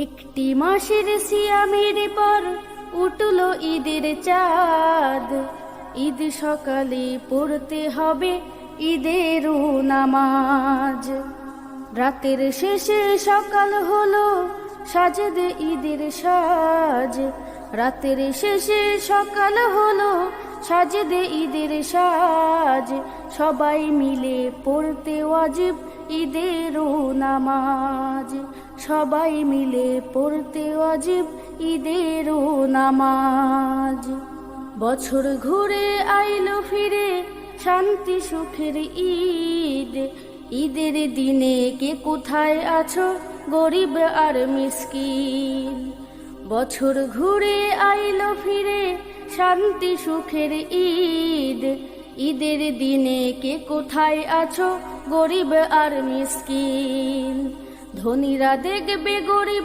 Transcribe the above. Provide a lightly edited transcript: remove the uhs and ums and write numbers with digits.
একটি মাসের সিয়ামের পর উঠল ঈদের চাঁদ। ঈদ সকালে পড়তে হবে ঈদের নামাজ। রাতের শেষে সকাল হলো সাজদে ঈদের সাজ। রাতের শেষে সকাল হলো সাজদে ঈদের সাজ। সবাই মিলে পড়তে ওয়াজিব ঈদের নামাজ। সবাই মিলে পড়তে ওয়াজিব ঈদের নামাজ। বছর ঘুরে আইলো ফিরে শান্তি সুখের ঈদ। ঈদের দিনে কে কোথায় আছো গরিব আর মিসকিন। বছর ঘুরে আইলো ফিরে শান্তি সুখের ঈদ। ঈদের দিনে কে কোথায় আছো গরিব আর মিসকিন। ধনীরা দেখবে গরিব